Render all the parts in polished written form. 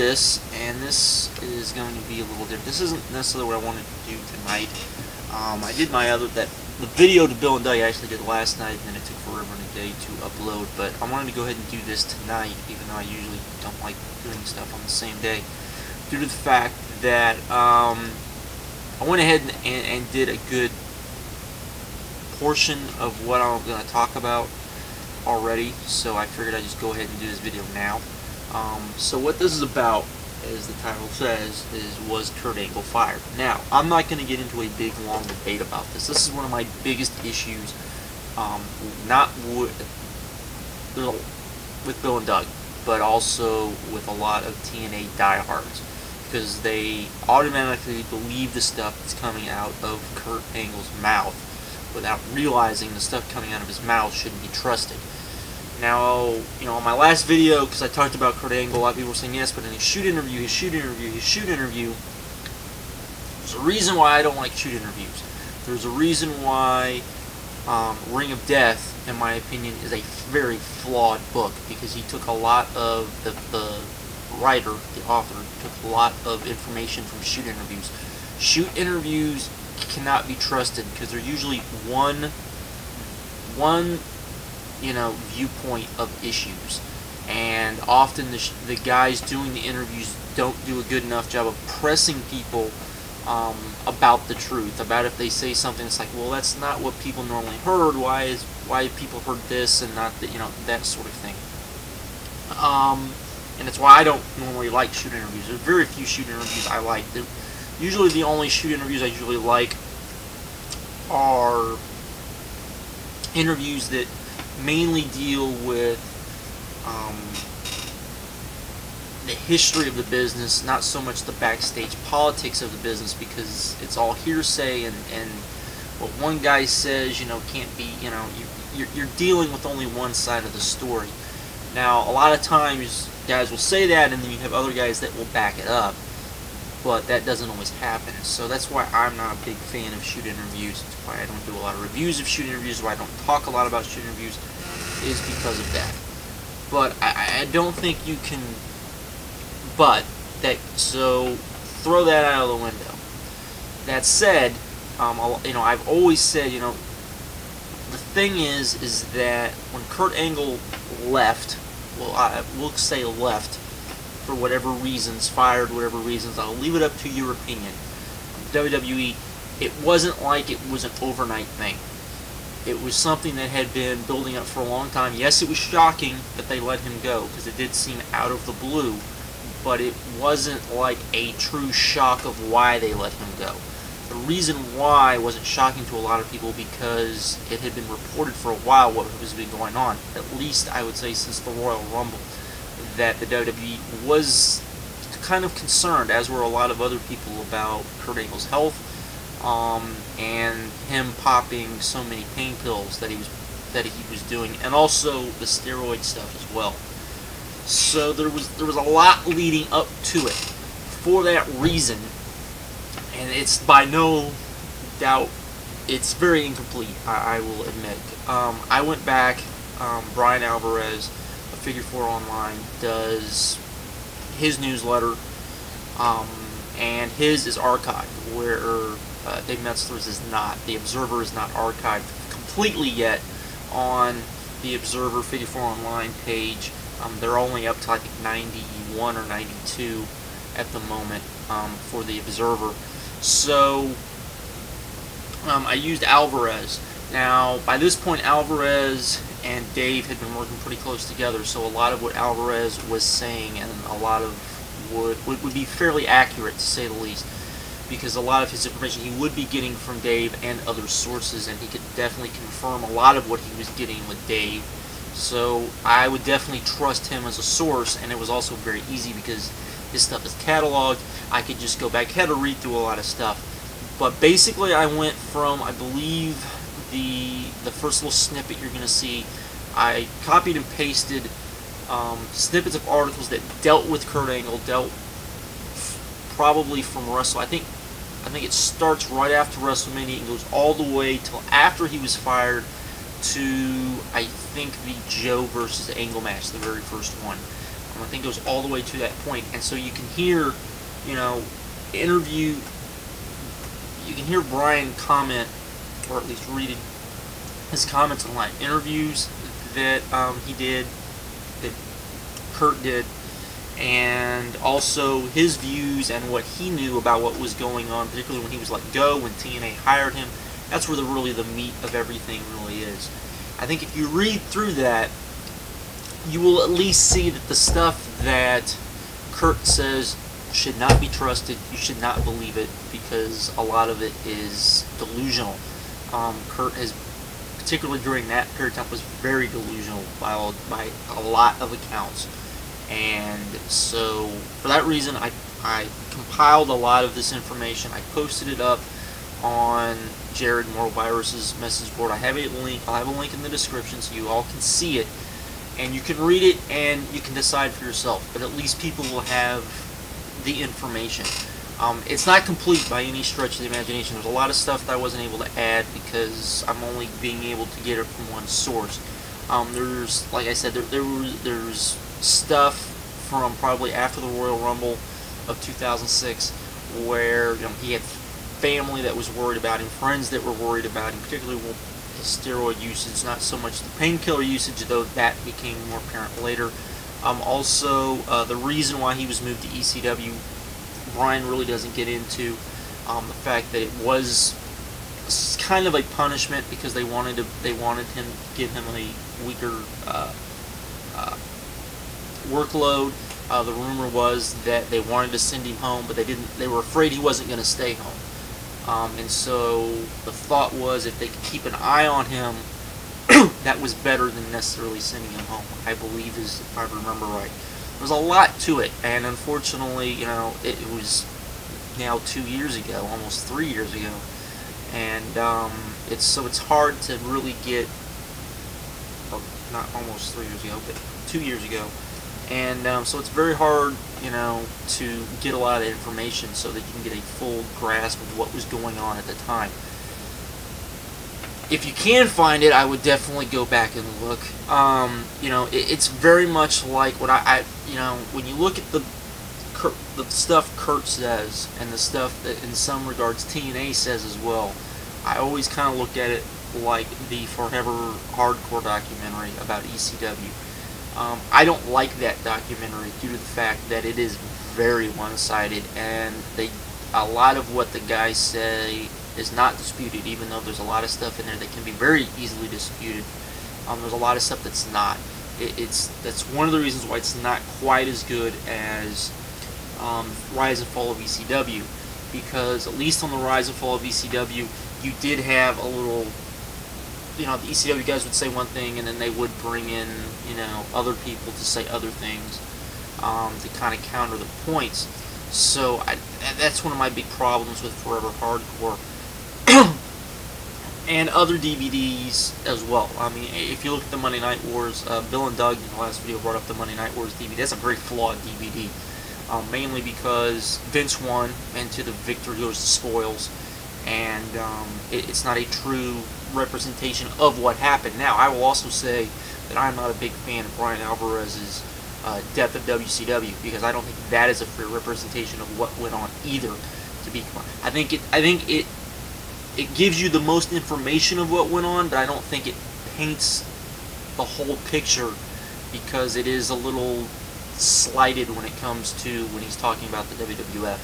this, and this is going to be a little different. This isn't necessarily what I wanted to do tonight. I did the video to Bill and Doug I actually did last night, and then it took forever and a day to upload, but I wanted to go ahead and do this tonight, even though I usually don't like doing stuff on the same day, due to the fact that I went ahead and did a good portion of what I'm going to talk about already, so I figured I'd just go ahead and do this video now. So what this is about, as the title says, was Kurt Angle fired? Now, I'm not going to get into a big, long debate about this. This is one of my biggest issues, not with Bill and Doug, but also with a lot of TNA diehards, because they automatically believe the stuff that's coming out of Kurt Angle's mouth without realizing the stuff coming out of his mouth shouldn't be trusted. Now, you know, on my last video, because I talked about Kurt Angle, a lot of people were saying, yes, but in his shoot interview, there's a reason why I don't like shoot interviews. There's a reason why Ring of Death, in my opinion, is a very flawed book, because he took a lot of, the writer, the author, took a lot of information from shoot interviews. Shoot interviews cannot be trusted, because they're usually one you know, viewpoint of issues, and often the guys doing the interviews don't do a good enough job of pressing people about the truth, about if they say something that's like, well, that's not what people normally heard, why people heard this and not that, you know, that sort of thing. And that's why I don't normally like shoot interviews. There's very few shoot interviews I like. Usually the only shoot interviews I usually like are interviews that mainly deal with the history of the business, not so much the backstage politics of the business, because it's all hearsay, and what one guy says, you know, can't be, you know, you're dealing with only one side of the story. Now, a lot of times guys will say that, and then you have other guys that will back it up, but that doesn't always happen. So that's why I'm not a big fan of shoot interviews. That's why I don't do a lot of reviews of shoot interviews, why I don't talk a lot about shoot interviews, is because of that. But I don't think you can, so throw that out of the window. That said, you know, I've always said, you know, the thing is that when Kurt Angle left, well, we'll say left, for whatever reasons, fired, whatever reasons, I'll leave it up to your opinion. WWE, it wasn't like it was an overnight thing. It was something that had been building up for a long time. Yes, it was shocking that they let him go, because it did seem out of the blue, but it wasn't like a true shock of why they let him go. The reason why wasn't shocking to a lot of people because it had been reported for a while what was been going on, at least I would say since the Royal Rumble, that the WWE was kind of concerned, as were a lot of other people, about Kurt Angle's health, and him popping so many pain pills that he was doing, and also the steroid stuff as well. So there was a lot leading up to it for that reason, and it's by no doubt, it's very incomplete, I will admit. I went back, Brian Alvarez, Figure 4 Online, does his newsletter, and his is archived, where Dave Metzler's is not. The Observer is not archived completely yet on the Observer Figure 4 Online page. They're only up to, I think, 91 or 92 at the moment for the Observer. So I used Alvarez. Now, by this point, Alvarez and Dave had been working pretty close together, so a lot of what Alvarez was saying, and a lot of would be fairly accurate, to say the least, because a lot of his information he would be getting from Dave and other sources, and he could definitely confirm a lot of what he was getting with Dave. So I would definitely trust him as a source, and it was also very easy because his stuff is cataloged. I could just go back, had to read through a lot of stuff. But basically I went from, I believe, the first little snippet you're going to see, I copied and pasted snippets of articles that dealt with Kurt Angle, dealt probably from Wrestle. I think it starts right after WrestleMania and goes all the way till after he was fired to, I think, the Joe versus Angle match, the very first one. I think it goes all the way to that point. And so you can hear, you know, you can hear Brian comment, or at least read his comments online. Interviews that he did, that Kurt did, and also his views and what he knew about what was going on, particularly when he was let go, when TNA hired him. That's where really the meat of everything really is. I think if you read through that, you will at least see that the stuff that Kurt says should not be trusted. You should not believe it, because a lot of it is delusional. Kurt has, particularly during that period of time, was very delusional by a lot of accounts. And so, for that reason, I compiled a lot of this information. I posted it up on Jared Morvirus's message board. I'll have a link in the description so you all can see it, and you can read it and you can decide for yourself. But at least people will have the information. It's not complete by any stretch of the imagination. There's a lot of stuff that I wasn't able to add because I'm only being able to get it from one source. There's, like I said, there's stuff from probably after the Royal Rumble of 2006 where, you know, he had family that was worried about him, friends that were worried about him, particularly with his steroid usage, not so much the painkiller usage, though that became more apparent later. Also, the reason why he was moved to ECW, Brian really doesn't get into. The fact that it was kind of a punishment because they wanted him to give him a weaker workload. The rumor was that they wanted to send him home, but they didn't. They were afraid he wasn't going to stay home, and so the thought was if they could keep an eye on him, that was better than necessarily sending him home. I believe, if I remember right. There's a lot to it, and unfortunately, you know, it was now 2 years ago, almost 3 years ago, and it's hard to really get, or not almost 3 years ago, but 2 years ago, and so it's very hard, you know, to get a lot of information so that you can get a full grasp of what was going on at the time. If you can find it, I would definitely go back and look. You know, it's very much like what you know, when you look at the stuff Kurt says and the stuff that in some regards TNA says as well, I always kind of look at it like the Forever Hardcore documentary about ECW. I don't like that documentary due to the fact that it is very one-sided, and a lot of what the guys say is not disputed, even though there's a lot of stuff in there that can be very easily disputed. There's a lot of stuff that's not. That's one of the reasons why it's not quite as good as Rise and Fall of ECW, because at least on the Rise and Fall of ECW, you did have a little, you know, the ECW guys would say one thing, and then they would bring in, you know, other people to say other things to kind of counter the points. So that's one of my big problems with Forever Hardcore. And other DVDs as well. I mean, if you look at the Monday Night Wars, Bill and Doug in the last video brought up the Monday Night Wars DVD. That's a very flawed DVD, mainly because Vince won, and to the victor goes the spoils, and it's not a true representation of what happened. Now, I will also say that I'm not a big fan of Brian Alvarez's Death of WCW, because I don't think that is a fair representation of what went on either. To be, I think it gives you the most information of what went on, but I don't think it paints the whole picture, because it is a little slighted when it comes to when he's talking about the WWF,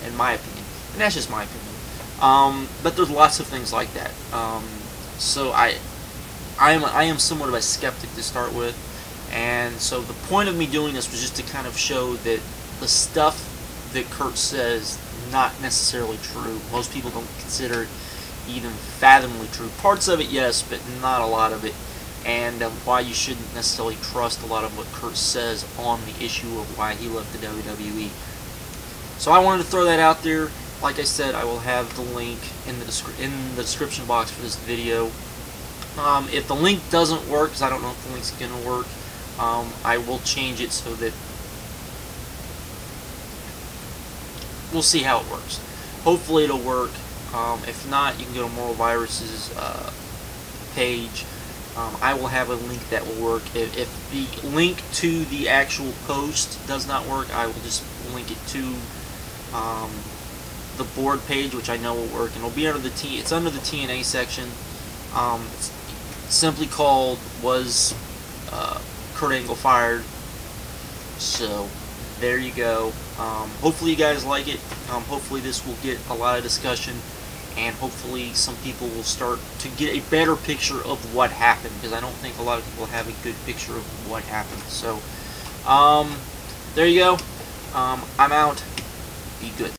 in my opinion. And that's just my opinion. But there's lots of things like that. So I am somewhat of a skeptic to start with, and so the point of me doing this was just to kind of show that the stuff that Kurt says not necessarily true. Most people don't consider it even fathomably true. Parts of it, yes, but not a lot of it, and why you shouldn't necessarily trust a lot of what Kurt says on the issue of why he left the WWE. So I wanted to throw that out there. Like I said, I will have the link in the description box for this video. If the link doesn't work, because I don't know if the link's going to work, I will change it so that we'll see how it works. Hopefully it'll work. If not, you can go to Moral Virus's page, I will have a link that will work. If the link to the actual post does not work, I will just link it to the board page, which I know will work, and it'll be under the it's under the TNA section. It's simply called "Was Kurt Angle Fired?" So there you go. Hopefully you guys like it. Hopefully this will get a lot of discussion, and hopefully some people will start to get a better picture of what happened, because I don't think a lot of people have a good picture of what happened. So there you go. I'm out. Be good.